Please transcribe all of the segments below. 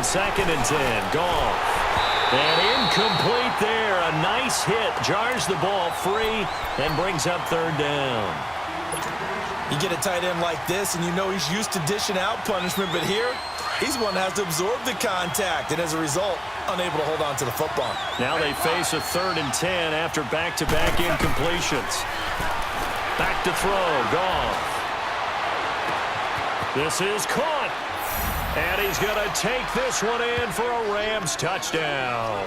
on 2nd and 10. Goff. And incomplete there. A nice hit. Jars the ball free and brings up 3rd down. You get a tight end like this, and you know he's used to dishing out punishment, but here, he's one that has to absorb the contact, and as a result, unable to hold on to the football. Now they face a 3rd and 10 after back-to-back incompletions. Back to throw. Goff. This is caught. And he's going to take this one in for a Rams touchdown.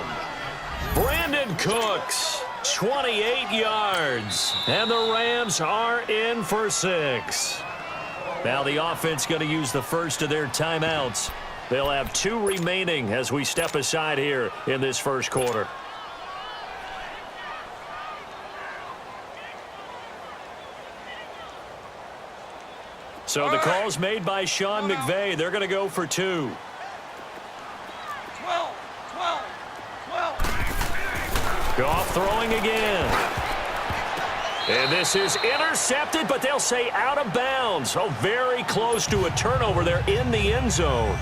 Brandon Cooks, 28 yards. And the Rams are in for 6. Now the offense going to use the first of their timeouts. They'll have 2 remaining as we step aside here in this first quarter. So the call's made by Sean McVay. They're going to go for 2. 12. Goff throwing again. And this is intercepted, but they'll say out of bounds. Oh, very close to a turnover there in the end zone.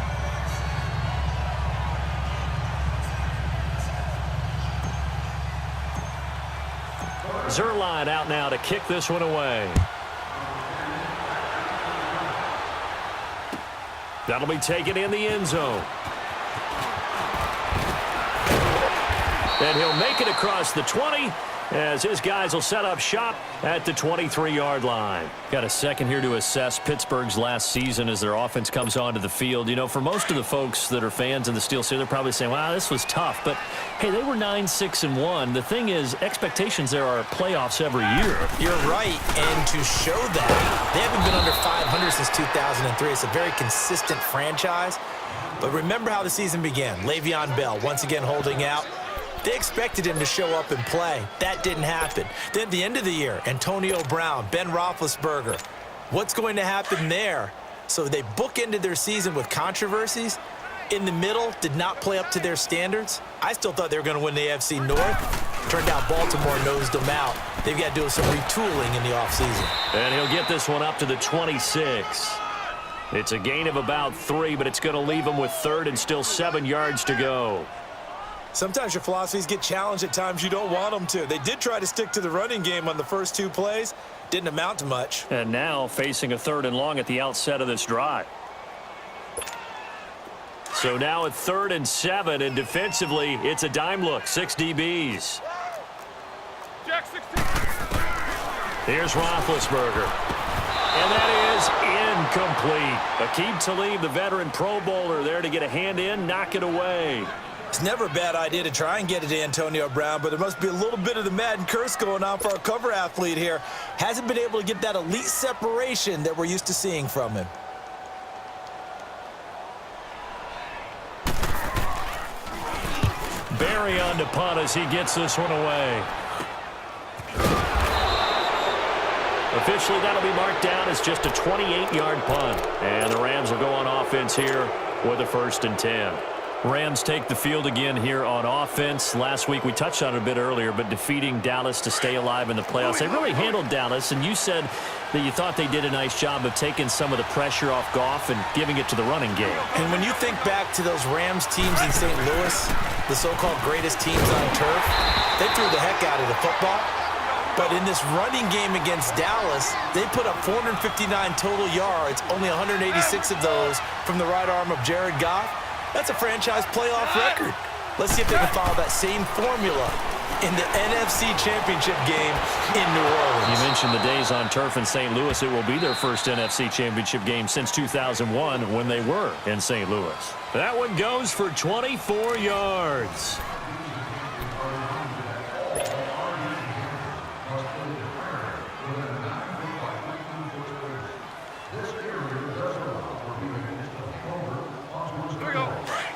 Zuerlein out now to kick this one away. That'll be taken in the end zone. And he'll make it across the 20 as his guys will set up shop at the 23-yard line. Got a second here to assess Pittsburgh's last season as their offense comes onto the field. You know, for most of the folks that are fans in the Steel City, they're probably saying, wow, this was tough. But, hey, they were 9-6-1. The thing is, expectations there are playoffs every year. You're right, and to show that, they haven't been under 500 since 2003. It's a very consistent franchise. But remember how the season began. Le'Veon Bell once again holding out. They expected him to show up and play. That didn't happen. Then at the end of the year, Antonio Brown, Ben Roethlisberger. What's going to happen there? So they bookended their season with controversies. In the middle, did not play up to their standards. I still thought they were going to win the AFC North. Turned out Baltimore nosed them out. They've got to do some retooling in the offseason. And he'll get this one up to the 26. It's a gain of about 3, but it's going to leave him with 3rd and still 7 yards to go. Sometimes your philosophies get challenged at times you don't want them to. They did try to stick to the running game on the first 2 plays. Didn't amount to much. And now facing a 3rd and long at the outset of this drive. So now at 3rd and 7, and defensively, it's a dime look. 6 DBs. Jack 16. Here's Roethlisberger. And that is incomplete. Aqib Talib, the veteran Pro Bowler, there to get a hand in, knock it away. It's never a bad idea to try and get it to Antonio Brown, but there must be a little bit of the Madden curse going on for our cover athlete here. Hasn't been able to get that elite separation that we're used to seeing from him. Barry on to punt as he gets this one away. Officially, that'll be marked down as just a 28-yard punt. And the Rams will go on offense here with a 1st and 10. Rams take the field again here on offense. Last week we touched on it a bit earlier, but defeating Dallas to stay alive in the playoffs. They really handled Dallas, and you said that you thought they did a nice job of taking some of the pressure off Goff and giving it to the running game. And when you think back to those Rams teams in St. Louis, the so-called greatest teams on turf, they threw the heck out of the football. But in this running game against Dallas, they put up 459 total yards, only 186 of those from the right arm of Jared Goff. That's a franchise playoff record. Let's see if they can follow that same formula in the NFC Championship game in New Orleans. You mentioned the days on turf in St. Louis. It will be their first NFC Championship game since 2001 when they were in St. Louis. That one goes for 24 yards.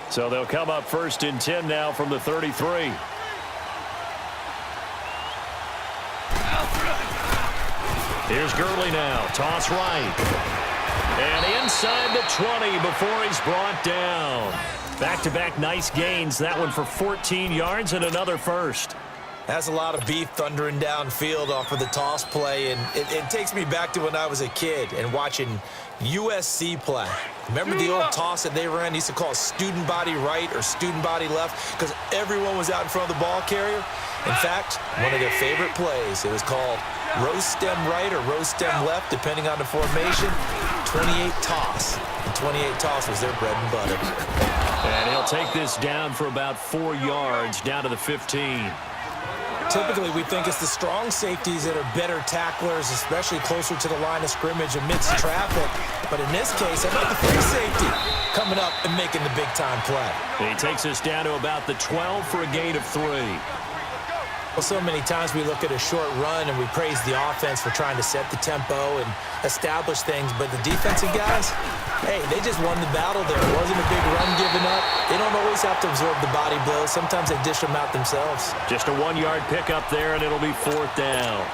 So they'll come up 1st and 10 now from the 33. Here's Gurley now. Toss right. And inside the 20 before he's brought down. Back-to-back nice gains. That one for 14 yards and another 1st. That's a lot of beef thundering downfield off of the toss play, and it takes me back to when I was a kid and watching USC play. Remember the old toss that they ran? They used to call it student body right or student body left because everyone was out in front of the ball carrier. In fact, one of their favorite plays, it was called rose stem right or rose stem left, depending on the formation. 28 toss. And 28 toss was their bread and butter. And he'll take this down for about 4 yards, down to the 15. Typically, we think it's the strong safeties that are better tacklers, especially closer to the line of scrimmage amidst traffic. But in this case, how about the free safety coming up and making the big-time play? He takes us down to about the 12 for a gain of 3. Well, so many times we look at a short run and we praise the offense for trying to set the tempo and establish things, but the defensive guys, hey, they just won the battle there. It wasn't a big run given up. They don't always have to absorb the body blows. Sometimes they dish them out themselves. Just a 1-yard pickup there, and it'll be 4th down.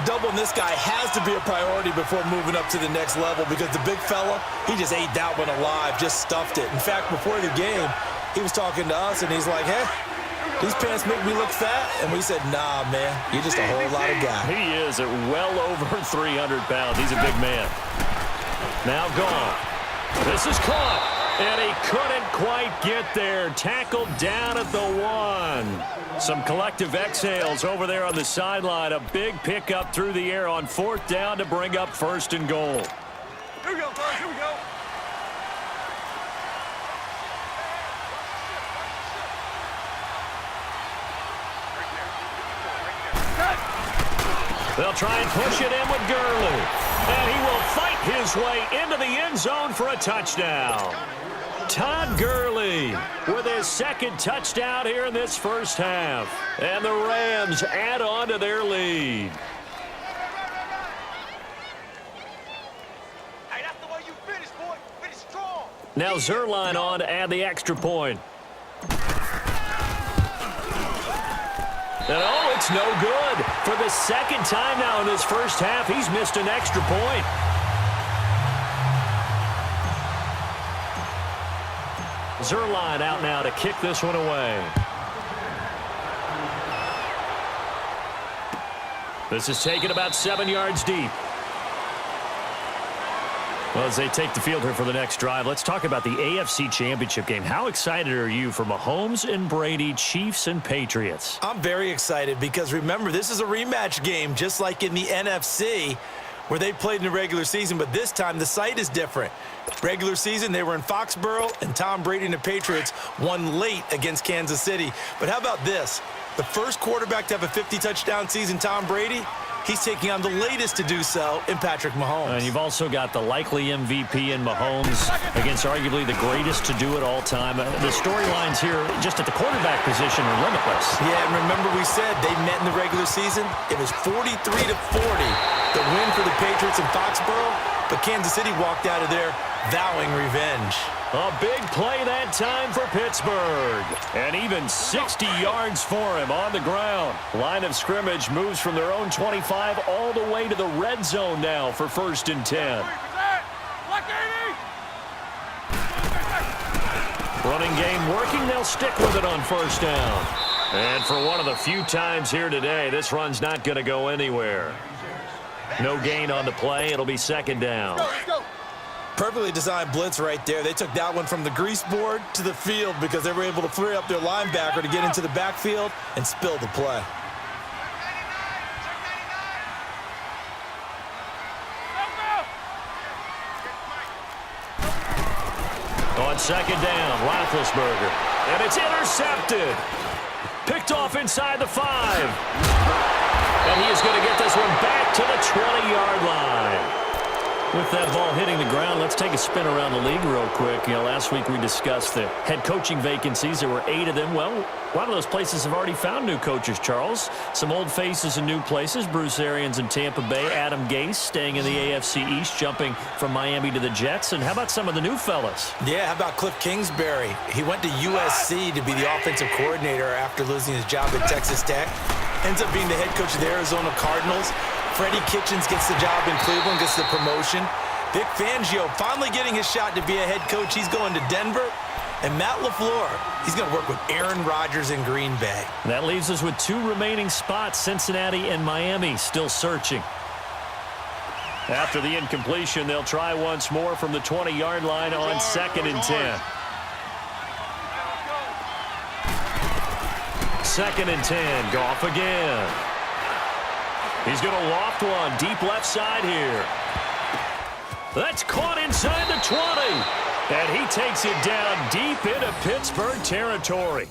Doubling this guy has to be a priority before moving up to the next level because the big fella, he just ate that one alive, just stuffed it. In fact, before the game, he was talking to us, and he's like, hey, these pants make me look fat. And we said, nah, man, you're just a whole lot of guy. He is at well over 300 pounds. He's a big man. Now gone. This is caught. And he couldn't quite get there. Tackled down at the 1. Some collective exhales over there on the sideline. A big pickup through the air on 4th down to bring up 1st and goal. Here we go, guys. Here we go. They'll try and push it in with Gurley. And he will fight his way into the end zone for a touchdown. Todd Gurley with his 2nd touchdown here in this first half. And the Rams add on to their lead. Hey, that's the way you finish, boy. Finish strong. Now Zerline on to add the extra point. And oh, it's no good. For the 2nd time now in this first half, he's missed an extra point. Zerline out now to kick this one away. This is taken about 7 yards deep. Well, as they take the field here for the next drive, let's talk about the AFC Championship game. How excited are you for Mahomes and Brady, Chiefs and Patriots? I'm very excited because, remember, this is a rematch game, just like in the NFC, where they played in the regular season, but this time the site is different. Regular season, they were in Foxborough, and Tom Brady and the Patriots won late against Kansas City. But how about this? The first quarterback to have a 50-touchdown season, Tom Brady, he's taking on the latest to do so in Patrick Mahomes. And you've also got the likely MVP in Mahomes against arguably the greatest to do it all time. The storylines here just at the quarterback position are limitless. Yeah, and remember we said they met in the regular season. It was 43-40, the win for the Patriots in Foxborough, but Kansas City walked out of there vowing revenge. A big play that time for Pittsburgh. And even 60 yards for him on the ground. Line of scrimmage moves from their own 25 all the way to the red zone now for 1st and 10. Black 80. Running game working. They'll stick with it on 1st down. And for one of the few times here today, this run's not going to go anywhere. No gain on the play. It'll be 2nd down. Let's go. Perfectly designed blitz right there. They took that one from the grease board to the field because they were able to free up their linebacker to get into the backfield and spill the play. On 2nd down, Roethlisberger. And it's intercepted. Picked off inside the 5. And he is going to get this one back to the 20-yard line. With that ball hitting the ground, let's take a spin around the league real quick. You know, last week we discussed the head coaching vacancies. There were 8 of them. Well, a lot of those places have already found new coaches, Charles. Some old faces in new places. Bruce Arians in Tampa Bay. Adam Gase staying in the AFC East, jumping from Miami to the Jets. And how about some of the new fellas? Yeah, how about Cliff Kingsbury? He went to USC to be the offensive coordinator after losing his job at Texas Tech. Ends up being the head coach of the Arizona Cardinals. Freddie Kitchens gets the job in Cleveland, gets the promotion. Vic Fangio finally getting his shot to be a head coach. He's going to Denver. And Matt LaFleur, he's going to work with Aaron Rodgers in Green Bay. That leaves us with 2 remaining spots, Cincinnati and Miami, still searching. After the incompletion, they'll try once more from the 20-yard line on 2nd and 10. 2nd and 10, Goff again. He's going to loft one deep left side here. That's caught inside the 20. And he takes it down deep into Pittsburgh territory.